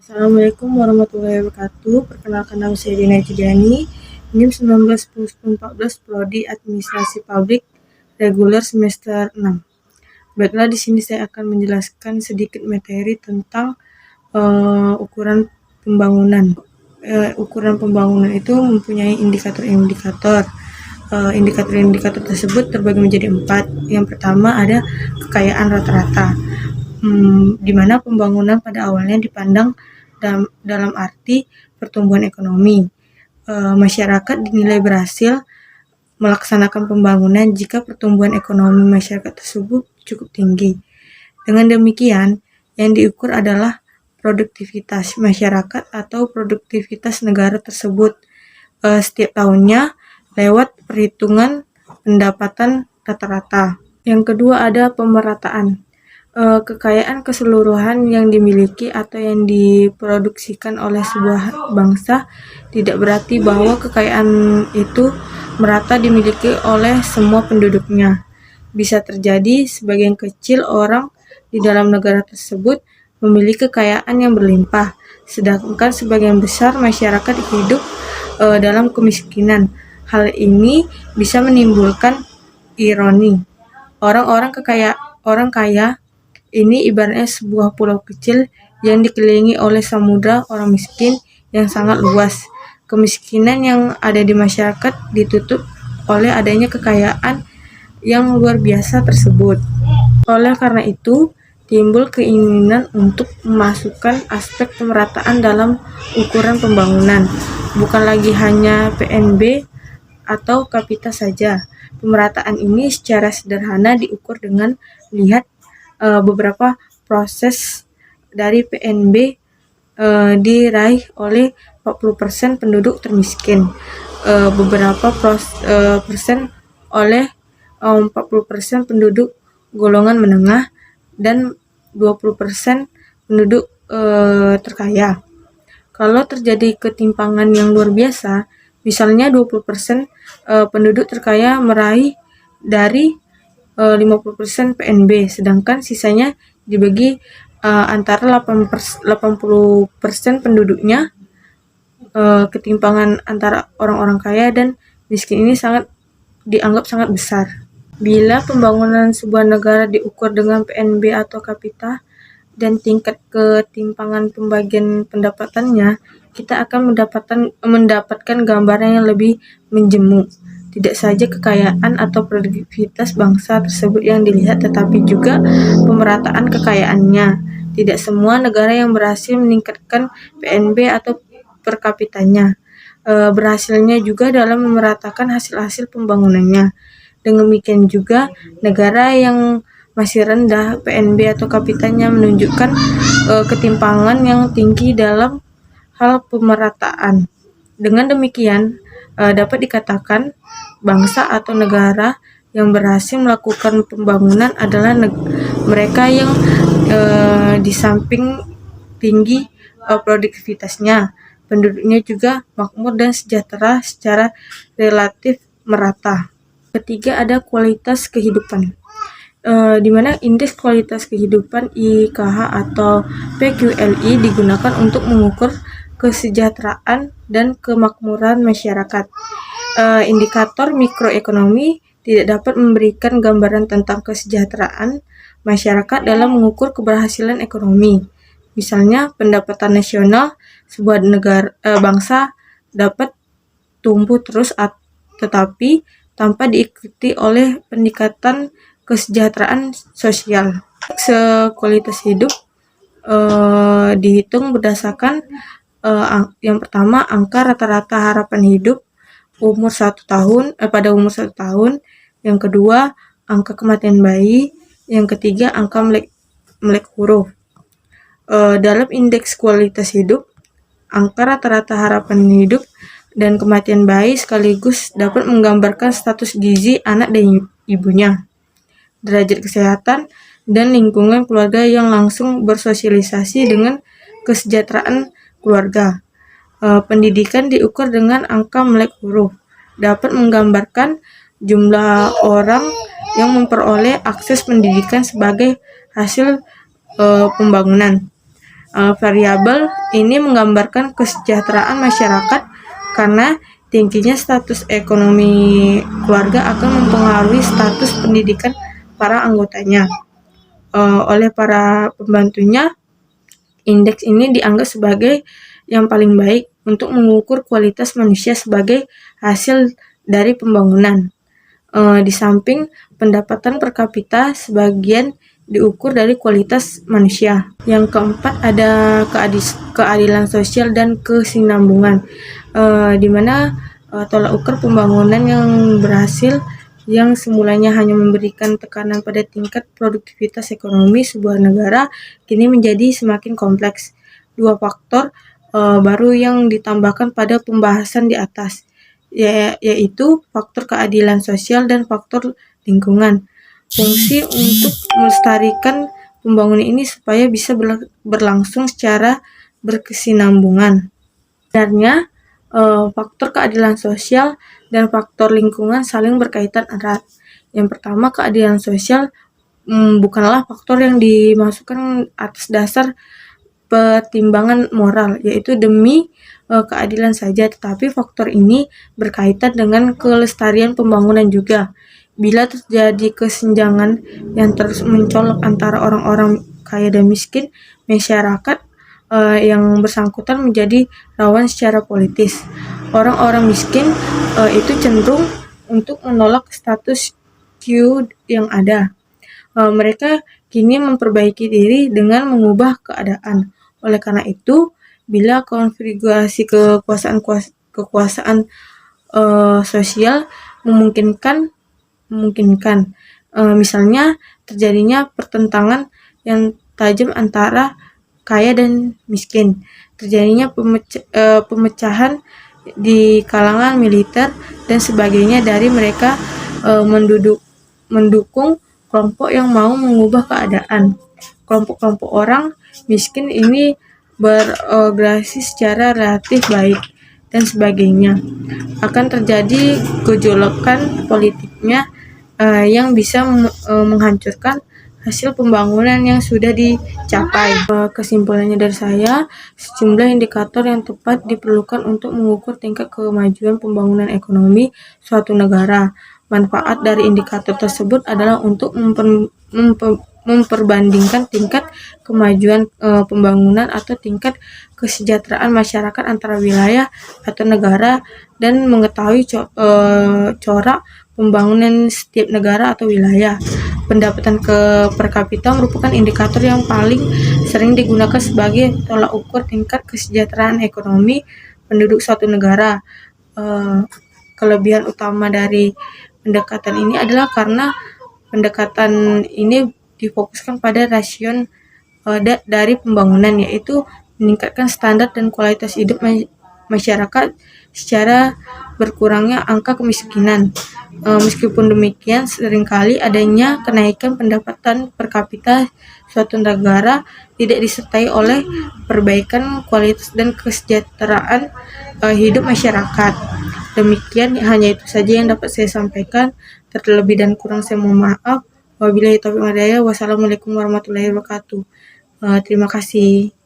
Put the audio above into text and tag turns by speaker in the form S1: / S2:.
S1: Assalamualaikum warahmatullahi wabarakatuh. Perkenalkan nama saya Dina Judiani, NIM 191014 Prodi Administrasi Publik Reguler semester 6. Baiklah, di sini saya akan menjelaskan sedikit materi tentang ukuran pembangunan. Ukuran pembangunan itu mempunyai indikator-indikator. Indikator-indikator tersebut terbagi menjadi 4. Yang pertama ada kekayaan rata-rata, di mana pembangunan pada awalnya dipandang dalam arti pertumbuhan ekonomi. Masyarakat dinilai berhasil melaksanakan pembangunan jika pertumbuhan ekonomi masyarakat tersebut cukup tinggi. Dengan demikian, yang diukur adalah produktivitas masyarakat atau produktivitas negara tersebut setiap tahunnya lewat perhitungan pendapatan rata-rata. Yang kedua ada pemerataan. Kekayaan keseluruhan yang dimiliki atau yang diproduksikan oleh sebuah bangsa tidak berarti bahwa kekayaan itu merata dimiliki oleh semua penduduknya. Bisa terjadi sebagian kecil orang di dalam negara tersebut memiliki kekayaan yang berlimpah, sedangkan sebagian besar masyarakat hidup dalam kemiskinan. Hal ini bisa menimbulkan ironi. Orang kaya ini ibaratnya sebuah pulau kecil yang dikelilingi oleh samudra orang miskin yang sangat luas. Kemiskinan yang ada di masyarakat ditutup oleh adanya kekayaan yang luar biasa tersebut. Oleh karena itu, timbul keinginan untuk memasukkan aspek pemerataan dalam ukuran pembangunan, bukan lagi hanya PNB atau kapita saja. Pemerataan ini secara sederhana diukur dengan melihat beberapa proses dari PNB diraih oleh 40% penduduk termiskin, beberapa persen oleh 40% penduduk golongan menengah, dan 20% penduduk terkaya. Kalau terjadi ketimpangan yang luar biasa, misalnya 20% penduduk terkaya meraih dari 50% PNB, sedangkan sisanya dibagi antara 80% penduduknya. Ketimpangan antara orang-orang kaya dan miskin ini dianggap sangat besar. Bila pembangunan sebuah negara diukur dengan PNB atau kapita dan tingkat ketimpangan pembagian pendapatannya, kita akan mendapatkan gambaran yang lebih menjemu. Tidak saja kekayaan atau produktivitas bangsa tersebut yang dilihat, tetapi juga pemerataan kekayaannya. Tidak semua negara yang berhasil meningkatkan PNB atau per kapitanya berhasilnya juga dalam memeratakan hasil-hasil pembangunannya. Dengan demikian juga negara yang masih rendah PNB atau kapitanya menunjukkan ketimpangan yang tinggi dalam hal pemerataan. Dengan demikian dapat dikatakan bangsa atau negara yang berhasil melakukan pembangunan adalah mereka yang di samping tinggi produktivitasnya, penduduknya juga makmur dan sejahtera secara relatif merata. Ketiga ada kualitas kehidupan, di mana indeks kualitas kehidupan IKH atau PQLI digunakan untuk mengukur kesejahteraan dan kemakmuran masyarakat. Indikator mikroekonomi tidak dapat memberikan gambaran tentang kesejahteraan masyarakat dalam mengukur keberhasilan ekonomi. Misalnya, pendapatan nasional sebuah bangsa dapat tumbuh terus, tetapi tanpa diikuti oleh peningkatan kesejahteraan sosial. Kualitas hidup dihitung berdasarkan yang pertama angka rata-rata harapan hidup pada umur 1 tahun, yang kedua angka kematian bayi, yang ketiga angka melek huruf. Dalam indeks kualitas hidup, angka rata-rata harapan hidup dan kematian bayi sekaligus dapat menggambarkan status gizi anak dan ibunya, derajat kesehatan, dan lingkungan keluarga yang langsung bersosialisasi dengan kesejahteraan keluarga. Pendidikan diukur dengan angka melek huruf, dapat menggambarkan jumlah orang yang memperoleh akses pendidikan sebagai hasil pembangunan. Variabel ini menggambarkan kesejahteraan masyarakat karena tingginya status ekonomi keluarga akan mempengaruhi status pendidikan para anggotanya. Oleh para pembantunya, indeks ini dianggap sebagai yang paling baik untuk mengukur kualitas manusia sebagai hasil dari pembangunan. Di samping pendapatan per kapita sebagian diukur dari kualitas manusia. Yang keempat ada keadilan sosial dan kesinambungan, di mana tolak ukur pembangunan yang berhasil yang semulanya hanya memberikan tekanan pada tingkat produktivitas ekonomi sebuah negara kini menjadi semakin kompleks. Dua faktor baru yang ditambahkan pada pembahasan di atas, yaitu faktor keadilan sosial dan faktor lingkungan. Fungsi untuk melestarikan pembangunan ini supaya bisa berlangsung secara berkesinambungan. Sebenarnya faktor keadilan sosial dan faktor lingkungan saling berkaitan erat. Yang pertama, keadilan sosial bukanlah faktor yang dimasukkan atas dasar pertimbangan moral, yaitu demi keadilan saja, tetapi faktor ini berkaitan dengan kelestarian pembangunan juga. Bila terjadi kesenjangan yang terus mencolok antara orang-orang kaya dan miskin, masyarakat yang bersangkutan menjadi rawan secara politis. Orang-orang miskin itu cenderung untuk menolak status quo yang ada. Mereka kini memperbaiki diri dengan mengubah keadaan. Oleh karena itu, bila konfigurasi kekuasaan sosial memungkinkan, misalnya terjadinya pertentangan yang tajam antara kaya dan miskin, terjadinya pemecahan di kalangan militer dan sebagainya dari mereka mendukung kelompok yang mau mengubah keadaan. Kelompok-kelompok orang miskin ini berorganisasi secara relatif baik dan sebagainya. Akan terjadi gejolakan politiknya yang bisa menghancurkan hasil pembangunan yang sudah dicapai. Kesimpulannya dari saya, sejumlah indikator yang tepat diperlukan untuk mengukur tingkat kemajuan pembangunan ekonomi suatu negara. Manfaat dari indikator tersebut adalah untuk memperbandingkan tingkat kemajuan pembangunan atau tingkat kesejahteraan masyarakat antara wilayah atau negara dan mengetahui corak pembangunan setiap negara atau wilayah. Pendapatan per kapita merupakan indikator yang paling sering digunakan sebagai tolak ukur tingkat kesejahteraan ekonomi penduduk suatu negara. Kelebihan utama dari pendekatan ini adalah karena pendekatan ini difokuskan pada rasio dari pembangunan, yaitu meningkatkan standar dan kualitas hidup masyarakat secara berkurangnya angka kemiskinan. Meskipun demikian, seringkali adanya kenaikan pendapatan per kapita suatu negara tidak disertai oleh perbaikan kualitas dan kesejahteraan hidup masyarakat. Demikian, hanya itu saja yang dapat saya sampaikan. Terlebih dan kurang saya mohon maaf. Wabillahi taufiq wal hidayah. Wassalamualaikum warahmatullahi wabarakatuh. Terima kasih.